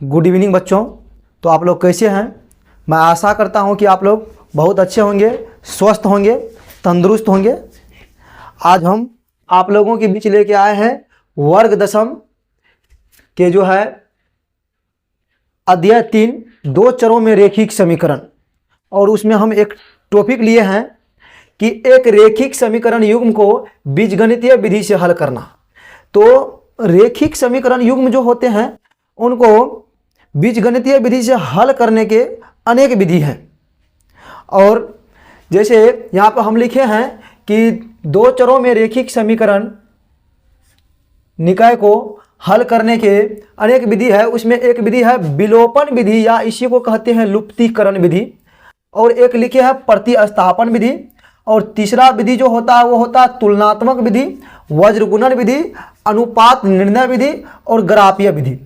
Good evening बच्चों। तो आप लोग कैसे हैं? मैं आशा करता हूं कि आप लोग बहुत अच्छे होंगे, स्वस्थ होंगे, तंदुरुस्त होंगे। आज हम आप लोगों के बीच लेके आए हैं वर्ग दशम के जो है अध्याय 3 दो चरों में रेखिक समीकरण, और उसमें हम एक टॉपिक लिए हैं कि एक रेखिक समीकरण युग्म को बीजगणितीय विधि से हल करना। तो रेखिक समीकरण युग्म जो होते हैं उनको बीजगणितीय विधि से हल करने के अनेक विधि हैं। और जैसे यहाँ पर हम लिखे हैं कि दो चरों में रेखिक समीकरण निकाय को हल करने के अनेक विधि है। उसमें एक विधि है विलोपन विधि या इसी को कहते हैं लुप्तीकरण विधि, और एक लिखे है प्रतिस्थापन विधि, और तीसरा विधि जो होता है वो होता है तुलनात्मक विधि, वज्रगुणन विधि, अनुपात निर्णय विधि और ग्राफीय विधि।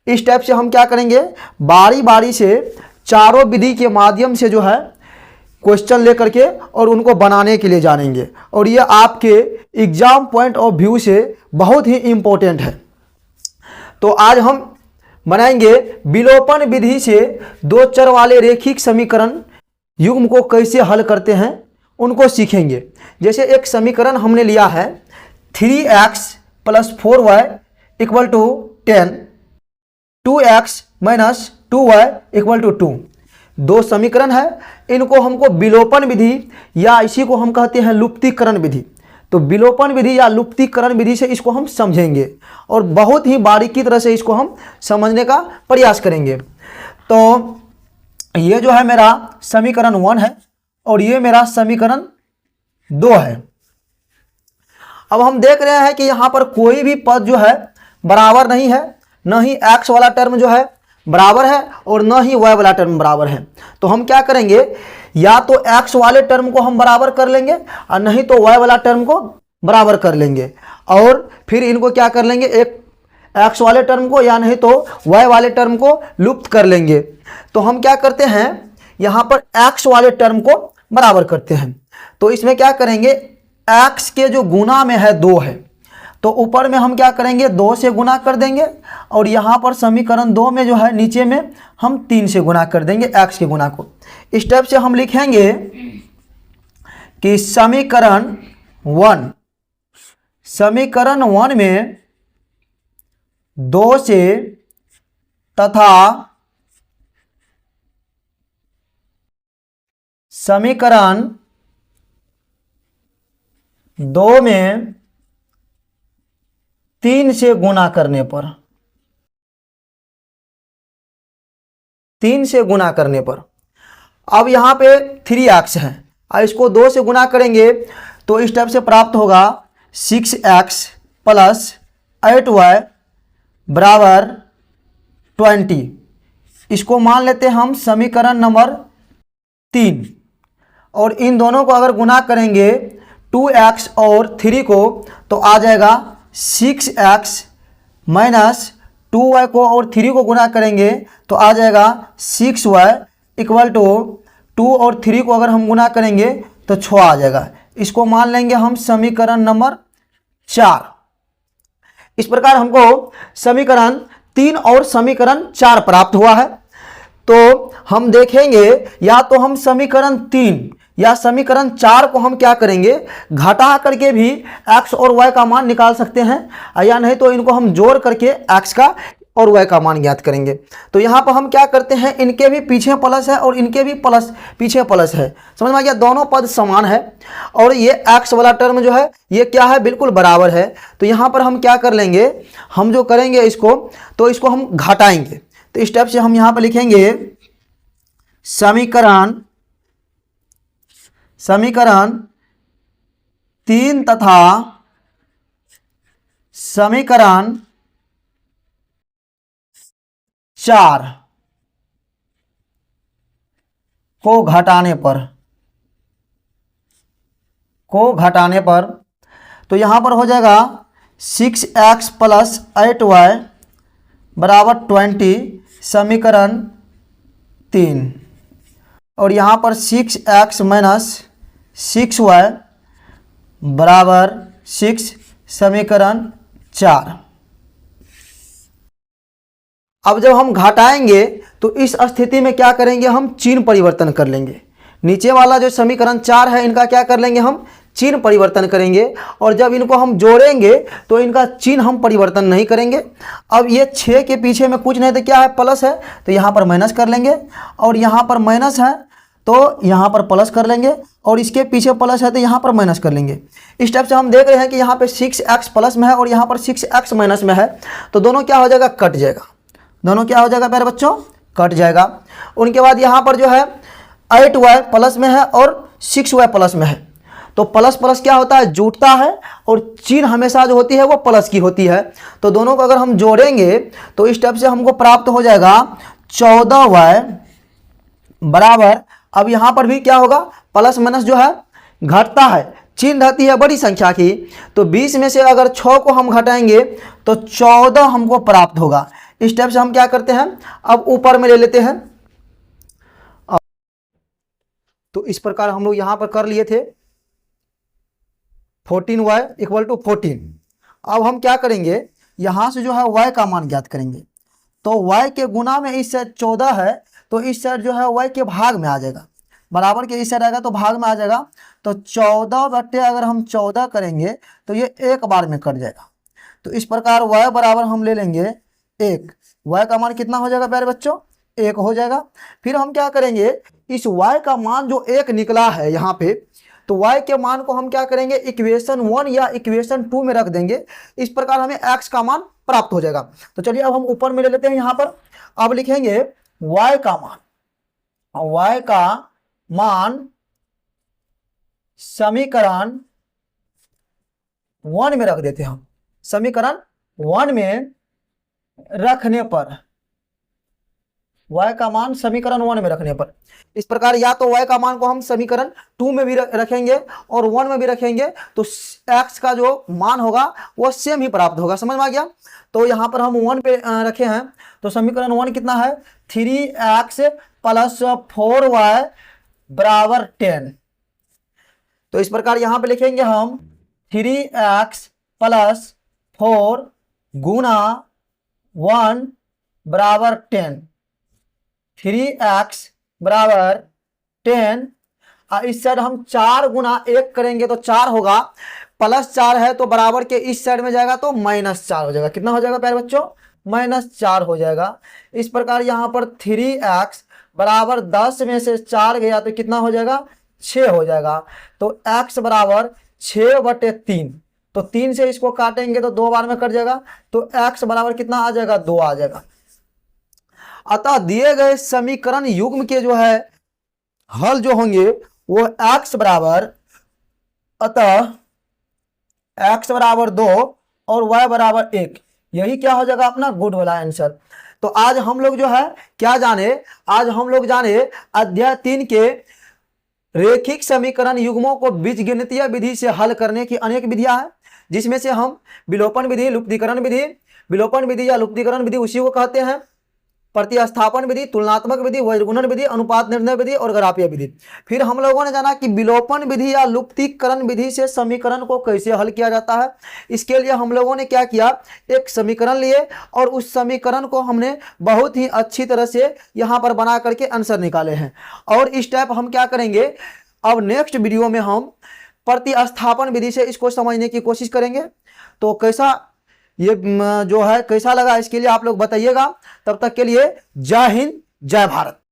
इस टाइप से हम क्या करेंगे, बारी बारी से चारों विधि के माध्यम से जो है क्वेश्चन लेकर के और उनको बनाने के लिए जानेंगे, और ये आपके एग्जाम पॉइंट ऑफ व्यू से बहुत ही इम्पोर्टेंट है। तो आज हम बनाएंगे विलोपन विधि से दो चर वाले रेखिक समीकरण युग्म को कैसे हल करते हैं उनको सीखेंगे। जैसे एक समीकरण हमने लिया है 3x + 4y = 10, 2x - 2y = 2। दो समीकरण है, इनको हमको विलोपन विधि या इसी को हम कहते हैं लुप्तीकरण विधि। तो विलोपन विधि या लुप्तीकरण विधि से इसको हम समझेंगे और बहुत ही बारीकी तरह से इसको हम समझने का प्रयास करेंगे। तो ये जो है मेरा समीकरण 1 है और ये मेरा समीकरण 2 है। अब हम देख रहे हैं कि यहाँ पर कोई भी पद जो है बराबर नहीं है, न ही x वाला टर्म जो है बराबर है और न ही y वाला टर्म बराबर है। तो हम क्या करेंगे, या तो x वाले टर्म को हम बराबर कर लेंगे और नहीं तो y वाला टर्म को बराबर कर लेंगे, और फिर इनको क्या कर लेंगे, एक x वाले टर्म को या नहीं तो y वाले टर्म को लुप्त कर लेंगे। तो हम क्या करते हैं, यहाँ पर x वाले टर्म को बराबर करते हैं। तो इसमें क्या करेंगे, x के जो गुना में है 2 है, तो ऊपर में हम क्या करेंगे 2 से गुना कर देंगे, और यहाँ पर समीकरण 2 में जो है नीचे में हम 3 से गुना कर देंगे x के गुना को। इस टाइप से हम लिखेंगे कि समीकरण 1 में 2 से तथा समीकरण 2 में 3 से गुना करने पर, 3 से गुना करने पर, अब यहाँ पे 3x है और इसको 2 से गुना करेंगे तो इस टाइप से प्राप्त होगा 6x + 8y = 20। इसको मान लेते हैं हम समीकरण नंबर 3, और इन दोनों को अगर गुना करेंगे 2x और 3 को तो आ जाएगा 6x - 2y को और 3 को गुना करेंगे तो आ जाएगा 6y = 2 और 3 को अगर हम गुना करेंगे तो 6 आ जाएगा। इसको मान लेंगे हम समीकरण नंबर 4। इस प्रकार हमको समीकरण 3 और समीकरण 4 प्राप्त हुआ है। तो हम देखेंगे या तो हम समीकरण 3 या समीकरण 4 को हम क्या करेंगे, घटा करके भी x और y का मान निकाल सकते हैं, या नहीं तो इनको हम जोड़ करके x का और y का मान ज्ञात करेंगे। तो यहाँ पर हम क्या करते हैं, इनके भी पीछे प्लस है और इनके भी प्लस पीछे प्लस है। समझ में आ गया, दोनों पद समान है और ये x वाला टर्म जो है ये क्या है, बिल्कुल बराबर है। तो यहाँ पर हम क्या कर लेंगे, हम जो करेंगे इसको, तो इसको हम घटाएंगे। तो इस टाइप से हम यहाँ पर लिखेंगे समीकरण 3 तथा समीकरण 4 को घटाने पर तो यहाँ पर हो जाएगा 6x + 8y = 20 समीकरण 3, और यहाँ पर 6x - 6y = 6 समीकरण 4। अब जब हम घटाएंगे तो इस स्थिति में क्या करेंगे, हम चिन्ह परिवर्तन कर लेंगे। नीचे वाला जो समीकरण 4 है इनका क्या कर लेंगे, हम चिन्ह परिवर्तन करेंगे। और जब इनको हम जोड़ेंगे तो इनका चिन्ह हम परिवर्तन नहीं करेंगे। अब ये 6 के पीछे में कुछ नहीं तो क्या है, प्लस है, तो यहाँ पर माइनस कर लेंगे। और यहाँ पर माइनस है तो यहाँ पर प्लस कर लेंगे, और इसके पीछे प्लस है तो यहाँ पर माइनस कर लेंगे। इस टाइप से हम देख रहे हैं कि यहाँ पे 6x प्लस में है और यहाँ पर 6x माइनस में है, तो दोनों क्या हो जाएगा, कट जाएगा। दोनों क्या हो जाएगा प्यारे बच्चों, कट जाएगा। उनके बाद यहाँ पर जो है 8y प्लस में है और 6y प्लस में है, तो प्लस प्लस क्या होता है, जुड़ता है, और चिन्ह हमेशा जो होती है वो प्लस की होती है। तो दोनों को अगर हम जोड़ेंगे तो इस टाइप से हमको प्राप्त हो जाएगा 14y बराबर, अब यहाँ पर भी क्या होगा, प्लस माइनस जो है घटता है, चिन्ह रहती है बड़ी संख्या की, तो 20 में से अगर 6 को हम घटाएंगे तो 14 हमको प्राप्त होगा। इस टाइप से हम क्या करते हैं, अब ऊपर में ले लेते हैं। तो इस प्रकार हम लोग यहाँ पर कर लिए थे 14y इक्वल टू 14। अब हम क्या करेंगे, यहाँ से जो है y का मान ज्ञात करेंगे। तो y के गुना में इस साइड 14 है, तो इस साइड जो है y के भाग में आ जाएगा, बराबर के इस साइड आएगा तो भाग में आ जाएगा। तो 14 बट्टे अगर हम 14 करेंगे तो ये एक बार में कट जाएगा। तो इस प्रकार y बराबर हम ले लेंगे 1। y का मान कितना हो जाएगा प्यारे बच्चों, 1 हो जाएगा। फिर हम क्या करेंगे, इस y का मान जो 1 निकला है यहाँ पे, तो y के मान को हम क्या करेंगे, इक्वेशन 1 या इक्वेशन 2 में रख देंगे। इस प्रकार हमें x का मान प्राप्त हो जाएगा। तो चलिए अब हम ऊपर में ले लेते हैं यहाँ पर। अब लिखेंगे y का मान, y का मान समीकरण 1 में रख देते हैं हम। समीकरण 1 में रखने पर, y का मान समीकरण 1 में रखने पर, इस प्रकार या तो y का मान को हम समीकरण 2 में भी रखेंगे और 1 में भी रखेंगे, तो x का जो मान होगा वो सेम ही प्राप्त होगा। समझ में आ गया। तो यहाँ पर हम 1 पे रखे हैं, तो समीकरण 1 कितना है, 3x प्लस 4y बराबर 10। तो इस प्रकार यहाँ पे लिखेंगे हम 3x प्लस 4 गुना 1 बराबर 10, 3x बराबर 10। इस साइड हम 4 गुना 1 करेंगे तो 4 होगा, प्लस 4 है तो बराबर के इस साइड में जाएगा तो -4 हो जाएगा। कितना हो जाएगा प्यारे बच्चों, -4 हो जाएगा। इस प्रकार यहाँ पर 3x बराबर 10 में से 4 गया तो कितना हो जाएगा, 6 हो जाएगा। तो x बराबर 6/3, तो 3 से इसको काटेंगे तो 2 बार में कट जाएगा, तो x बराबर कितना आ जाएगा, 2 आ जाएगा। अतः दिए गए समीकरण युग्म के जो है हल जो होंगे वो x बराबर, अतः x बराबर 2 और y बराबर 1, यही क्या हो जाएगा अपना गुड वाला आंसर। तो आज हम लोग जो है क्या जाने, आज हम लोग जाने अध्याय 3 के रेखिक समीकरण युग्मों को बीजगणितीय विधि से हल करने की अनेक विधियां हैं, जिसमें से हम विलोपन विधि, लुप्तीकरण विधि, विलोपन विधि या लुप्तीकरण विधि उसी को कहते हैं, प्रतिस्थापन विधि, तुलनात्मक विधि, वज्रगुणन विधि, अनुपात निर्णय विधि और ग्राफीय विधि। फिर हम लोगों ने जाना कि विलोपन विधि या लुप्तीकरण विधि से समीकरण को कैसे हल किया जाता है। इसके लिए हम लोगों ने क्या किया, एक समीकरण लिए और उस समीकरण को हमने बहुत ही अच्छी तरह से यहाँ पर बना करके आंसर निकाले हैं। और इस टाइप हम क्या करेंगे, अब नेक्स्ट वीडियो में हम प्रतिस्थापन विधि से इसको समझने की कोशिश करेंगे। तो कैसा ये जो है कैसा लगा इसके लिए आप लोग बताइएगा। तब तक के लिए जय हिंद, जय भारत।